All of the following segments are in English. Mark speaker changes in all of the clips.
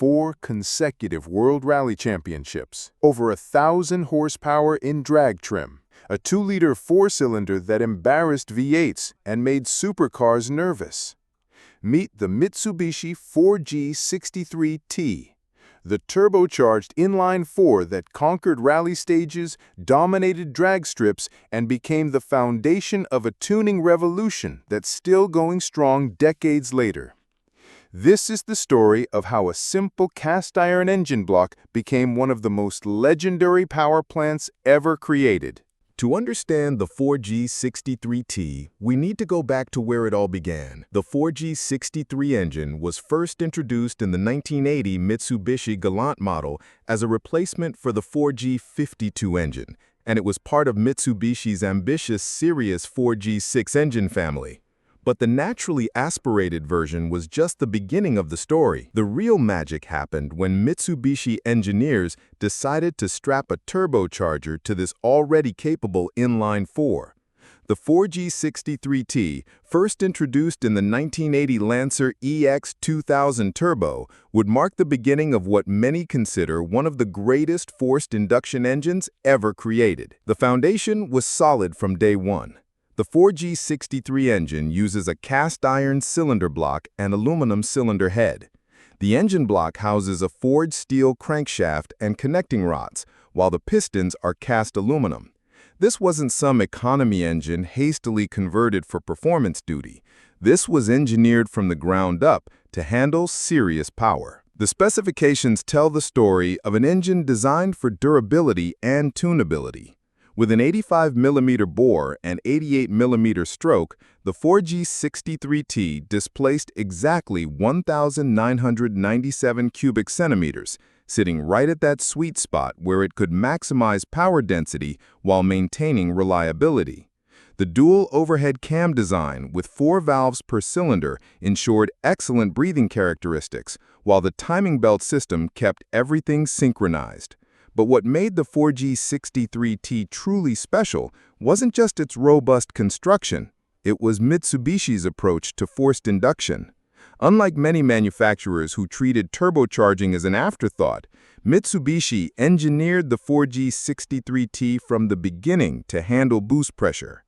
Speaker 1: 4 consecutive World Rally Championships, over 1,000 horsepower in drag trim, a 2-liter 4-cylinder that embarrassed V8s and made supercars nervous. Meet the Mitsubishi 4G63T, the turbocharged inline-4 that conquered rally stages, dominated drag strips, and became the foundation of a tuning revolution that's still going strong decades later. This is the story of how a simple cast-iron engine block became one of the most legendary power plants ever created.
Speaker 2: To understand the 4G63T, we need to go back to where it all began. The 4G63 engine was first introduced in the 1980 Mitsubishi Galant model as a replacement for the 4G52 engine, and it was part of Mitsubishi's ambitious Sirius 4G6 engine family. But the naturally aspirated version was just the beginning of the story. The real magic happened when Mitsubishi engineers decided to strap a turbocharger to this already capable inline-4. The 4G63T, first introduced in the 1980 Lancer EX2000 Turbo, would mark the beginning of what many consider one of the greatest forced induction engines ever created. The foundation was solid from day one. The 4G63 engine uses a cast-iron cylinder block and aluminum cylinder head. The engine block houses a forged steel crankshaft and connecting rods, while the pistons are cast aluminum. This wasn't some economy engine hastily converted for performance duty. This was engineered from the ground up to handle serious power. The specifications tell the story of an engine designed for durability and tunability. With an 85mm bore and 88mm stroke, the 4G63T displaced exactly 1,997 cubic centimeters, sitting right at that sweet spot where it could maximize power density while maintaining reliability. The dual overhead cam design with 4 valves per cylinder ensured excellent breathing characteristics, while the timing belt system kept everything synchronized. But what made the 4G63T truly special wasn't just its robust construction, it was Mitsubishi's approach to forced induction. Unlike many manufacturers who treated turbocharging as an afterthought, Mitsubishi engineered the 4G63T from the beginning to handle boost pressure.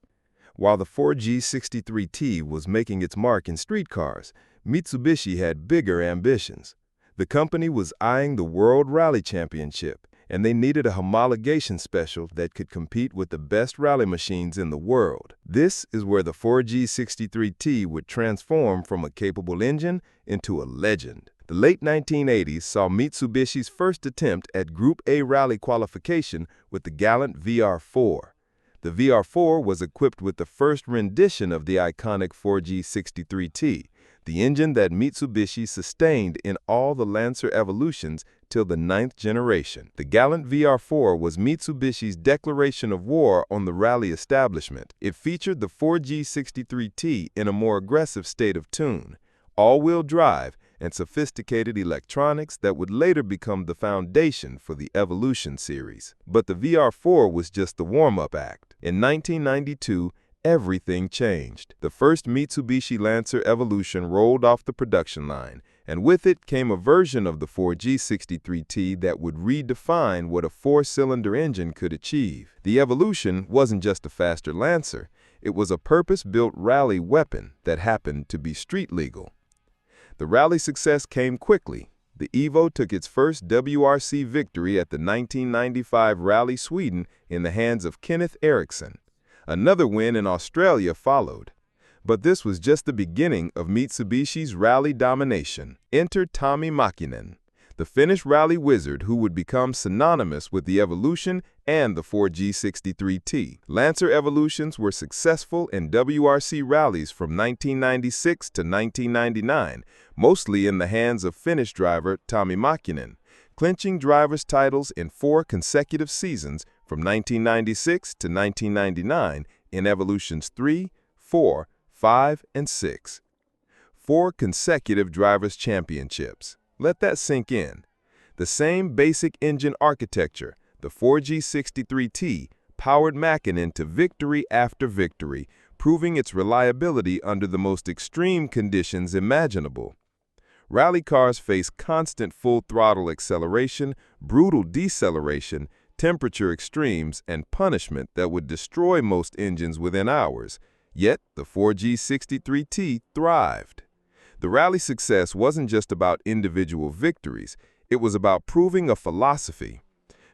Speaker 3: While the 4G63T was making its mark in street cars, Mitsubishi had bigger ambitions. The company was eyeing the World Rally Championship, and they needed a homologation special that could compete with the best rally machines in the world. This is where the 4G63T would transform from a capable engine into a legend. The late 1980s saw Mitsubishi's first attempt at Group A rally qualification with the Galant VR4. The VR4 was equipped with the first rendition of the iconic 4G63T, the engine that Mitsubishi sustained in all the Lancer evolutions till the 9th generation. The Galant VR4 was Mitsubishi's declaration of war on the rally establishment. It featured the 4G63T in a more aggressive state of tune, all-wheel drive, and sophisticated electronics that would later become the foundation for the Evolution series. But the VR4 was just the warm-up act. In 1992, everything changed. The first Mitsubishi Lancer Evolution rolled off the production line, and with it came a version of the 4G63T that would redefine what a 4-cylinder engine could achieve. The Evolution wasn't just a faster Lancer, it was a purpose-built rally weapon that happened to be street legal. The rally success came quickly. The Evo took its first WRC victory at the 1995 Rally Sweden in the hands of Kenneth Eriksson. Another win in Australia followed. But this was just the beginning of Mitsubishi's rally domination. Enter Tommi Mäkinen, the Finnish rally wizard who would become synonymous with the Evolution and the 4G63T. Lancer Evolutions were successful in WRC rallies from 1996 to 1999, mostly in the hands of Finnish driver Tommi Mäkinen, clinching drivers' titles in 4 consecutive seasons from 1996 to 1999 in Evolutions 3, 4, 5, and 6. 4 consecutive drivers' championships. Let that sink in. The same basic engine architecture, the 4G63T, powered Mäkinen to victory after victory, proving its reliability under the most extreme conditions imaginable. Rally cars face constant full-throttle acceleration, brutal deceleration, temperature extremes, and punishment that would destroy most engines within hours. Yet, the 4G63T thrived. The rally success wasn't just about individual victories, it was about proving a philosophy.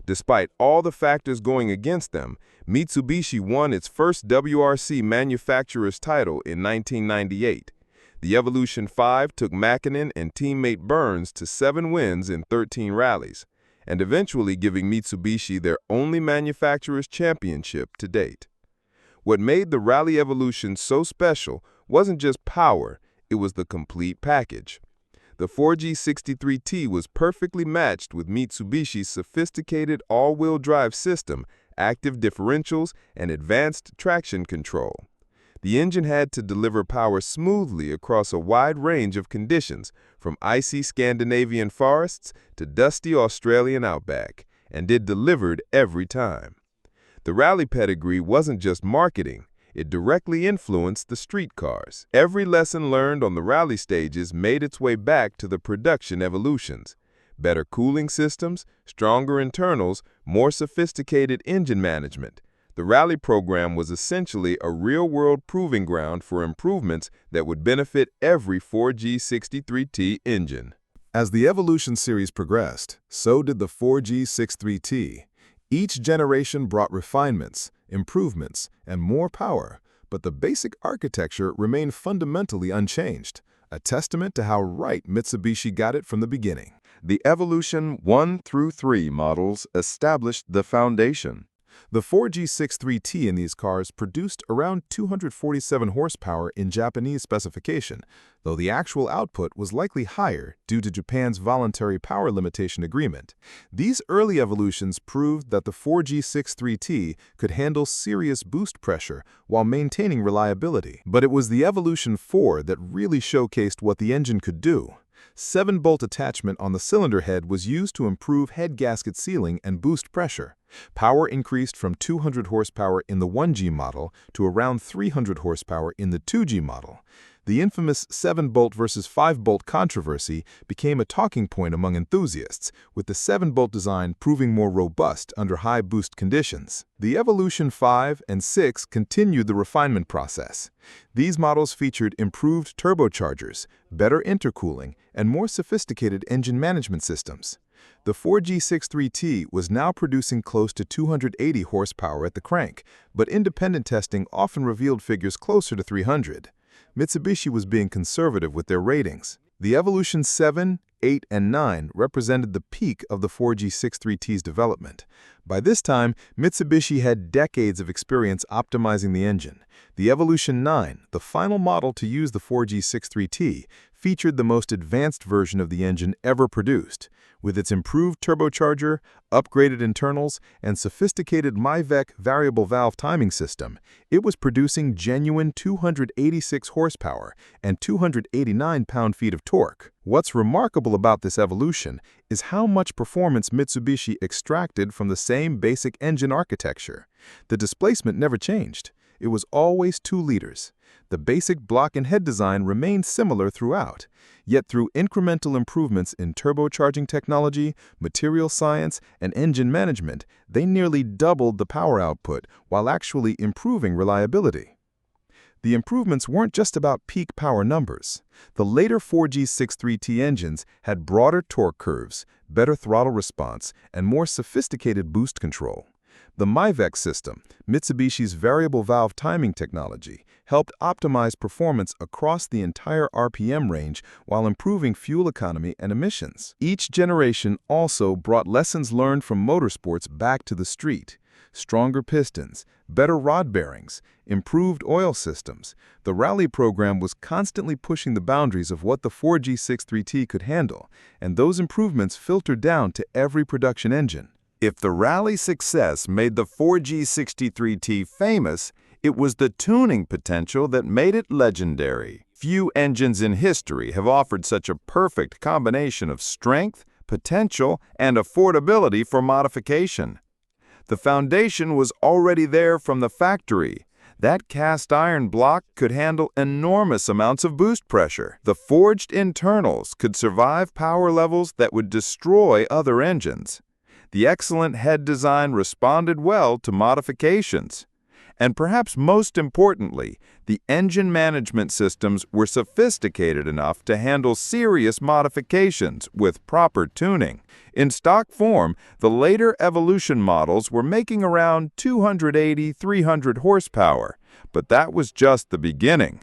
Speaker 3: Despite all the factors going against them, Mitsubishi won its first WRC manufacturer's title in 1998. The Evolution 5 took Mäkinen and teammate Burns to 7 wins in 13 rallies, and eventually giving Mitsubishi their only manufacturer's championship to date. What made the Rally Evolution so special wasn't just power, it was the complete package. The 4G63T was perfectly matched with Mitsubishi's sophisticated all-wheel drive system, active differentials, and advanced traction control. The engine had to deliver power smoothly across a wide range of conditions, from icy Scandinavian forests to dusty Australian outback, and it delivered every time. The rally pedigree wasn't just marketing, it directly influenced the street cars. Every lesson learned on the rally stages made its way back to the production evolutions. Better cooling systems, stronger internals, more sophisticated engine management. The rally program was essentially a real-world proving ground for improvements that would benefit every 4G63T engine.
Speaker 2: As the Evolution series progressed, so did the 4G63T. Each generation brought refinements, improvements, and more power, but the basic architecture remained fundamentally unchanged, a testament to how right Mitsubishi got it from the beginning.
Speaker 4: The Evolution 1 through 3 models established the foundation.
Speaker 2: The 4G63T in these cars produced around 247 horsepower in Japanese specification, though the actual output was likely higher due to Japan's voluntary power limitation agreement. These early evolutions proved that the 4G63T could handle serious boost pressure while maintaining reliability. But it was the Evolution 4 that really showcased what the engine could do. 7-bolt attachment on the cylinder head was used to improve head gasket sealing and boost pressure. Power increased from 200 horsepower in the 1G model to around 300 horsepower in the 2G model. The infamous 7-bolt versus 5-bolt controversy became a talking point among enthusiasts, with the 7-bolt design proving more robust under high boost conditions. The Evolution 5 and 6 continued the refinement process. These models featured improved turbochargers, better intercooling, and more sophisticated engine management systems. The 4G63T was now producing close to 280 horsepower at the crank, but independent testing often revealed figures closer to 300. Mitsubishi was being conservative with their ratings. The Evolution 7, 8, and 9 represented the peak of the 4G63T's development. By this time, Mitsubishi had decades of experience optimizing the engine. The Evolution 9, the final model to use the 4G63T, featured the most advanced version of the engine ever produced. With its improved turbocharger, upgraded internals, and sophisticated MyVec variable valve timing system, it was producing genuine 286 horsepower and 289 pound-feet of torque. What's remarkable about this evolution is how much performance Mitsubishi extracted from the same basic engine architecture. The displacement never changed. It was always 2 liters. The basic block and head design remained similar throughout. Yet through incremental improvements in turbocharging technology, material science, and engine management, they nearly doubled the power output while actually improving reliability. The improvements weren't just about peak power numbers. The later 4G63T engines had broader torque curves, better throttle response, and more sophisticated boost control. The MyVec system, Mitsubishi's variable valve timing technology, helped optimize performance across the entire RPM range while improving fuel economy and emissions. Each generation also brought lessons learned from motorsports back to the street. Stronger pistons, better rod bearings, improved oil systems. The rally program was constantly pushing the boundaries of what the 4G63T could handle, and those improvements filtered down to every production engine.
Speaker 4: If the rally success made the 4G63T famous, it was the tuning potential that made it legendary. Few engines in history have offered such a perfect combination of strength, potential, and affordability for modification. The foundation was already there from the factory. That cast iron block could handle enormous amounts of boost pressure. The forged internals could survive power levels that would destroy other engines. The excellent head design responded well to modifications. And perhaps most importantly, the engine management systems were sophisticated enough to handle serious modifications with proper tuning. In stock form, the later Evolution models were making around 280–300 horsepower, but that was just the beginning.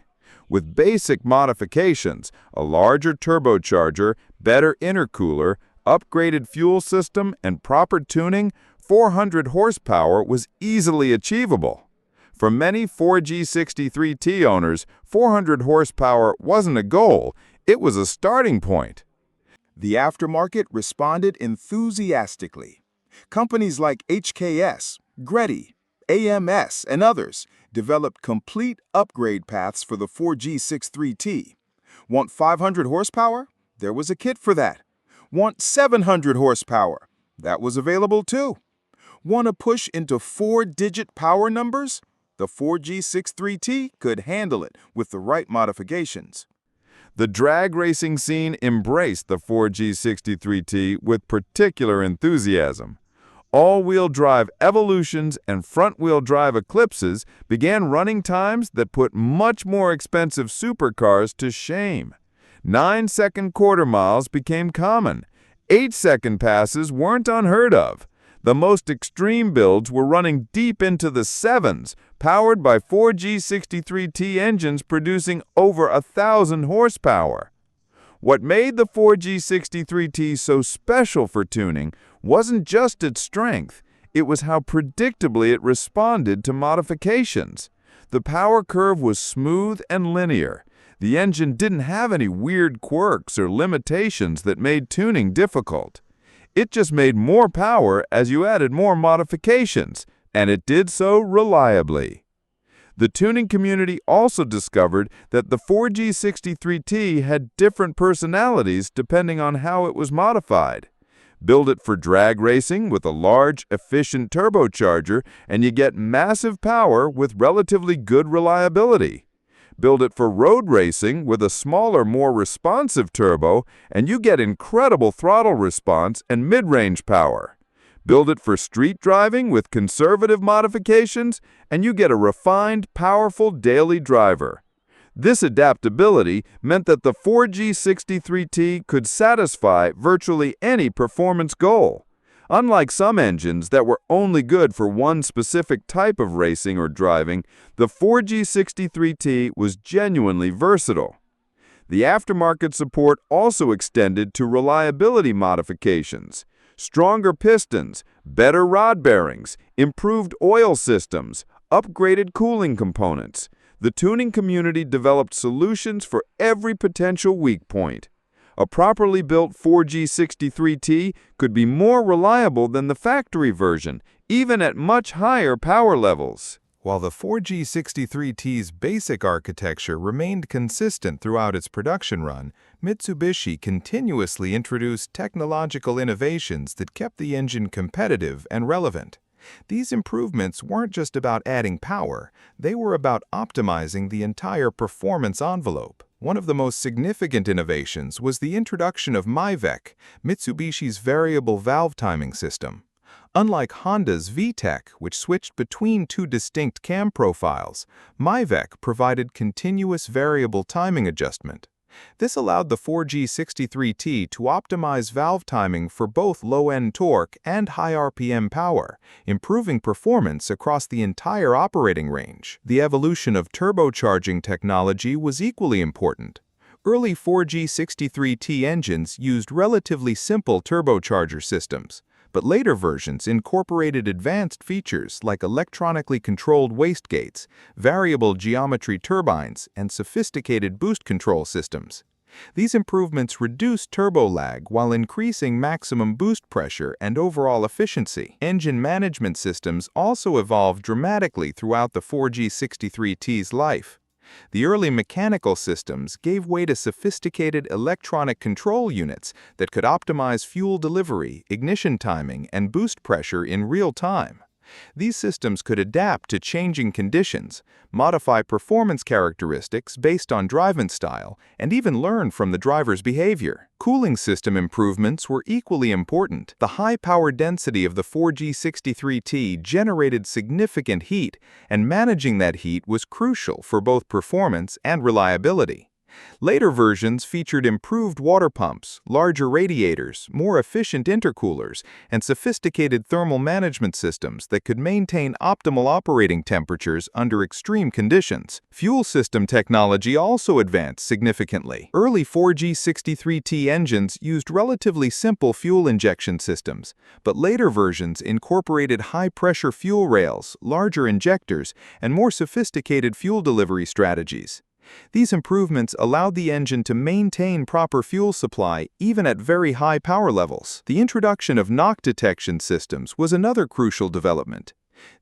Speaker 4: With basic modifications, a larger turbocharger, better intercooler, upgraded fuel system, and proper tuning, 400 horsepower was easily achievable. For many 4G63T owners, 400 horsepower wasn't a goal, it was a starting point.
Speaker 1: The aftermarket responded enthusiastically. Companies like HKS, Greddy, AMS, and others developed complete upgrade paths for the 4G63T. Want 500 horsepower? There was a kit for that. Want 700 horsepower? That was available too. Want to push into 4-digit power numbers? The 4G63T could handle it with the right modifications.
Speaker 4: The drag racing scene embraced the 4G63T with particular enthusiasm. All-wheel drive Evolutions and front-wheel drive Eclipses began running times that put much more expensive supercars to shame. 9-second quarter miles became common. 8-second passes weren't unheard of. The most extreme builds were running deep into the 7s, powered by 4G63T engines producing over 1,000 horsepower. What made the 4G63T so special for tuning wasn't just its strength, it was how predictably it responded to modifications. The power curve was smooth and linear. The engine didn't have any weird quirks or limitations that made tuning difficult. It just made more power as you added more modifications, and it did so reliably. The tuning community also discovered that the 4G63T had different personalities depending on how it was modified. Build it for drag racing with a large, efficient turbocharger, and you get massive power with relatively good reliability. Build it for road racing with a smaller, more responsive turbo, and you get incredible throttle response and mid-range power. Build it for street driving with conservative modifications, and you get a refined, powerful daily driver. This adaptability meant that the 4G63T could satisfy virtually any performance goal. Unlike some engines that were only good for one specific type of racing or driving, the 4G63T was genuinely versatile. The aftermarket support also extended to reliability modifications. Stronger pistons, better rod bearings, improved oil systems, upgraded cooling components. The tuning community developed solutions for every potential weak point. A properly built 4G63T could be more reliable than the factory version, even at much higher power levels.
Speaker 3: While the 4G63T's basic architecture remained consistent throughout its production run, Mitsubishi continuously introduced technological innovations that kept the engine competitive and relevant. These improvements weren't just about adding power, they were about optimizing the entire performance envelope. One of the most significant innovations was the introduction of MyVec, Mitsubishi's variable valve timing system. Unlike Honda's VTEC, which switched between two distinct cam profiles, MyVec provided continuous variable timing adjustment. This allowed the 4G63T to optimize valve timing for both low-end torque and high RPM power, improving performance across the entire operating range. The evolution of turbocharging technology was equally important. Early 4G63T engines used relatively simple turbocharger systems, but later versions incorporated advanced features like electronically controlled wastegates, variable geometry turbines, and sophisticated boost control systems. These improvements reduced turbo lag while increasing maximum boost pressure and overall efficiency. Engine management systems also evolved dramatically throughout the 4G63T's life. The early mechanical systems gave way to sophisticated electronic control units that could optimize fuel delivery, ignition timing, and boost pressure in real time.
Speaker 2: These systems could adapt to changing conditions, modify performance characteristics based on driving style, and even learn from the driver's behavior. Cooling system improvements were equally important. The high power density of the 4G63T generated significant heat, and managing that heat was crucial for both performance and reliability. Later versions featured improved water pumps, larger radiators, more efficient intercoolers, and sophisticated thermal management systems that could maintain optimal operating temperatures under extreme conditions. Fuel system technology also advanced significantly. Early 4G63T engines used relatively simple fuel injection systems, but later versions incorporated high-pressure fuel rails, larger injectors, and more sophisticated fuel delivery strategies. These improvements allowed the engine to maintain proper fuel supply even at very high power levels. The introduction of knock detection systems was another crucial development.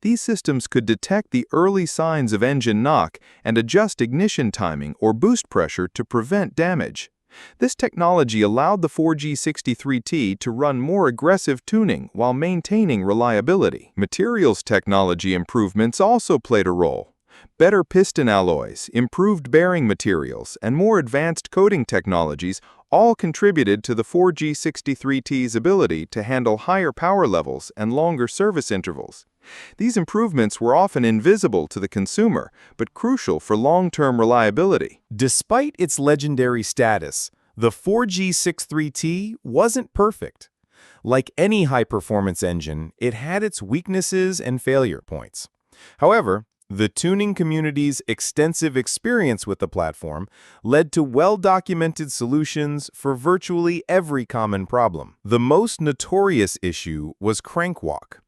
Speaker 2: These systems could detect the early signs of engine knock and adjust ignition timing or boost pressure to prevent damage. This technology allowed the 4G63T to run more aggressive tuning while maintaining reliability. Materials technology improvements also played a role. Better piston alloys, improved bearing materials, and more advanced coating technologies all contributed to the 4G63T's ability to handle higher power levels and longer service intervals. These improvements were often invisible to the consumer, but crucial for long-term reliability.
Speaker 5: Despite its legendary status, the 4G63T wasn't perfect. Like any high-performance engine, it had its weaknesses and failure points. However, the tuning community's extensive experience with the platform led to well-documented solutions for virtually every common problem. The most notorious issue was crank walk,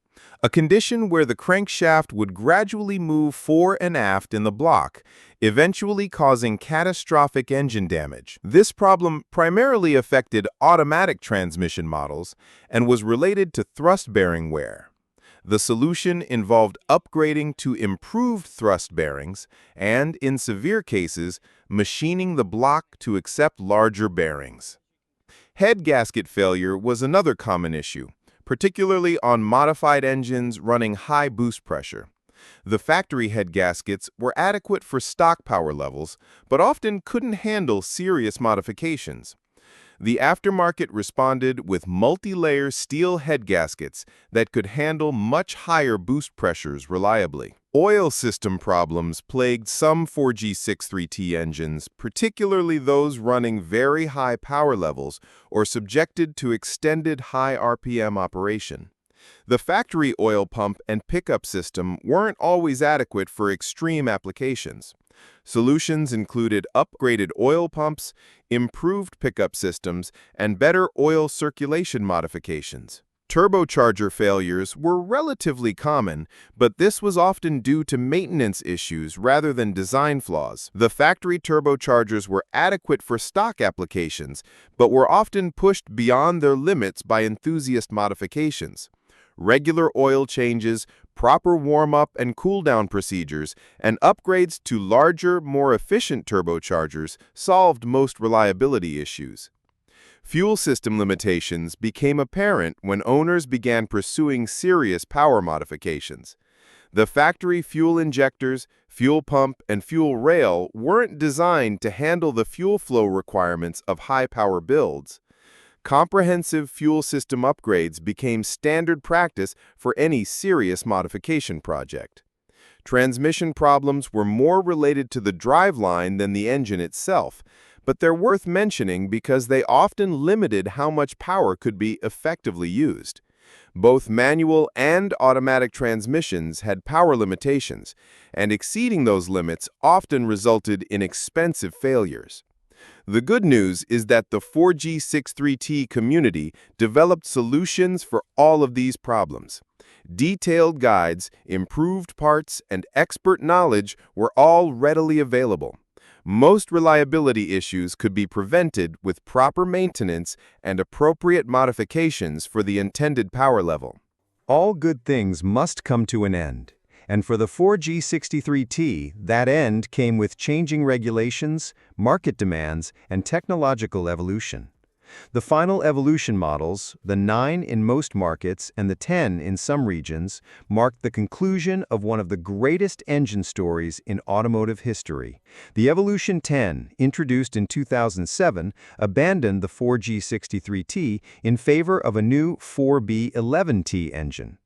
Speaker 5: a condition where the crankshaft would gradually move fore and aft in the block, eventually causing catastrophic engine damage. This problem primarily affected automatic transmission models and was related to thrust bearing wear. The solution involved upgrading to improved thrust bearings and, in severe cases, machining the block to accept larger bearings. Head gasket failure was another common issue, particularly on modified engines running high boost pressure. The factory head gaskets were adequate for stock power levels, but often couldn't handle serious modifications. The aftermarket responded with multi-layer steel head gaskets that could handle much higher boost pressures reliably. Oil system problems plagued some 4G63T engines, particularly those running very high power levels or subjected to extended high RPM operation. The factory oil pump and pickup system weren't always adequate for extreme applications. Solutions included upgraded oil pumps, improved pickup systems, and better oil circulation modifications. Turbocharger failures were relatively common, but this was often due to maintenance issues rather than design flaws. The factory turbochargers were adequate for stock applications, but were often pushed beyond their limits by enthusiast modifications. Regular oil changes, proper warm-up and cool-down procedures, and upgrades to larger, more efficient turbochargers solved most reliability issues. Fuel system limitations became apparent when owners began pursuing serious power modifications. The factory fuel injectors, fuel pump, and fuel rail weren't designed to handle the fuel flow requirements of high-power builds. Comprehensive fuel system upgrades became standard practice for any serious modification project. Transmission problems were more related to the driveline than the engine itself, but they're worth mentioning because they often limited how much power could be effectively used. Both manual and automatic transmissions had power limitations, and exceeding those limits often resulted in expensive failures. The good news is that the 4G63T community developed solutions for all of these problems. Detailed guides, improved parts, and expert knowledge were all readily available. Most reliability issues could be prevented with proper maintenance and appropriate modifications for the intended power level. All good things must come to an end. And for the 4G63T, that end came with changing regulations, market demands, and technological evolution.
Speaker 6: The final evolution models, the 9 in most markets and the 10 in some regions, marked the conclusion of one of the greatest engine stories in automotive history. The Evolution 10, introduced in 2007, abandoned the 4G63T in favor of a new 4B11T engine.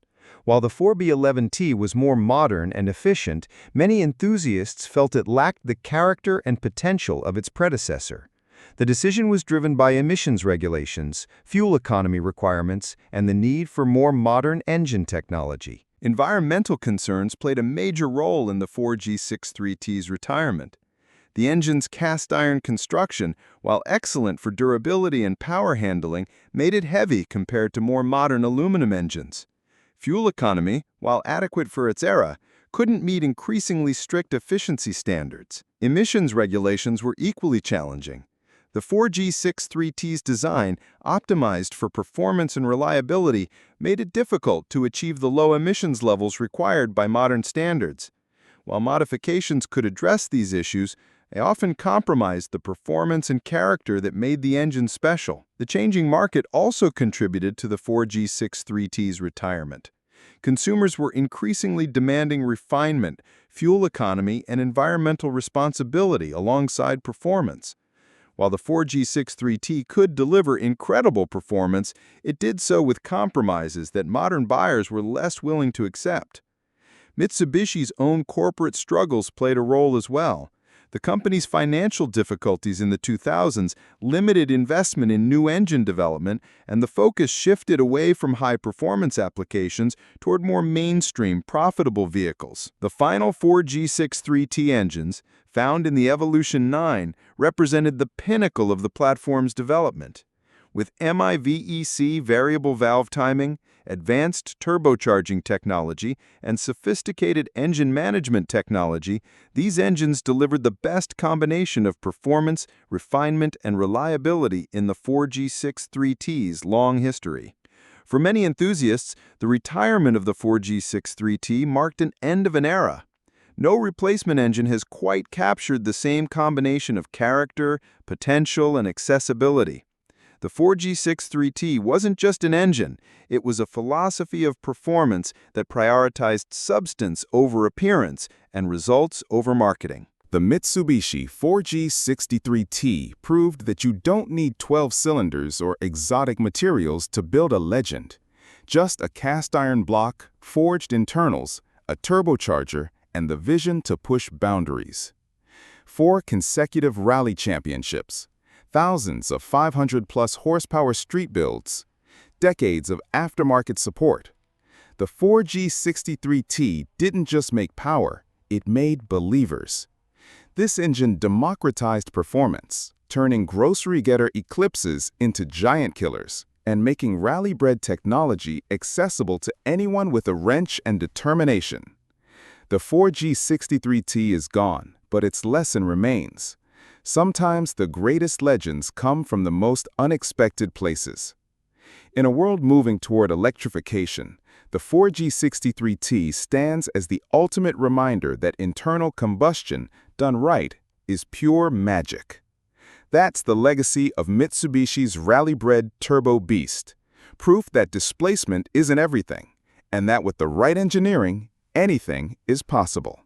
Speaker 6: While the 4B11T was more modern and efficient, many enthusiasts felt it lacked the character and potential of its predecessor. The decision was driven by emissions regulations, fuel economy requirements, and the need for more modern engine technology.
Speaker 3: Environmental concerns played a major role in the 4G63T's retirement. The engine's cast-iron construction, while excellent for durability and power handling, made it heavy compared to more modern aluminum engines. Fuel economy, while adequate for its era, couldn't meet increasingly strict efficiency standards. Emissions regulations were equally challenging. The 4G63T's design, optimized for performance and reliability, made it difficult to achieve the low emissions levels required by modern standards. While modifications could address these issues, they often compromised the performance and character that made the engine special. The changing market also contributed to the 4G63T's retirement. Consumers were increasingly demanding refinement, fuel economy, and environmental responsibility alongside performance. While the 4G63T could deliver incredible performance, it did so with compromises that modern buyers were less willing to accept. Mitsubishi's own corporate struggles played a role as well. The company's financial difficulties in the 2000s limited investment in new engine development, and the focus shifted away from high-performance applications toward more mainstream, profitable vehicles. The final 4G63T engines, found in the Evolution 9, represented the pinnacle of the platform's development. With MIVEC variable valve timing, advanced turbocharging technology, and sophisticated engine management technology, these engines delivered the best combination of performance, refinement, and reliability in the 4G63T's long history. For many enthusiasts, the retirement of the 4G63T marked an end of an era. No replacement engine has quite captured the same combination of character, potential, and accessibility. The 4G63T wasn't just an engine, it was a philosophy of performance that prioritized substance over appearance and results over marketing.
Speaker 2: The Mitsubishi 4G63T proved that you don't need 12 cylinders or exotic materials to build a legend. Just a cast-iron block, forged internals, a turbocharger, and the vision to push boundaries. 4 consecutive rally championships. Thousands of 500-plus horsepower street builds, decades of aftermarket support. The 4G63T didn't just make power, it made believers. This engine democratized performance, turning grocery-getter eclipses into giant killers, and making rally-bred technology accessible to anyone with a wrench and determination. The 4G63T is gone, but its lesson remains. Sometimes the greatest legends come from the most unexpected places. In a world moving toward electrification, the 4G63T stands as the ultimate reminder that internal combustion, done right, is pure magic. That's the legacy of Mitsubishi's rally-bred Turbo Beast, proof that displacement isn't everything, and that with the right engineering, anything is possible.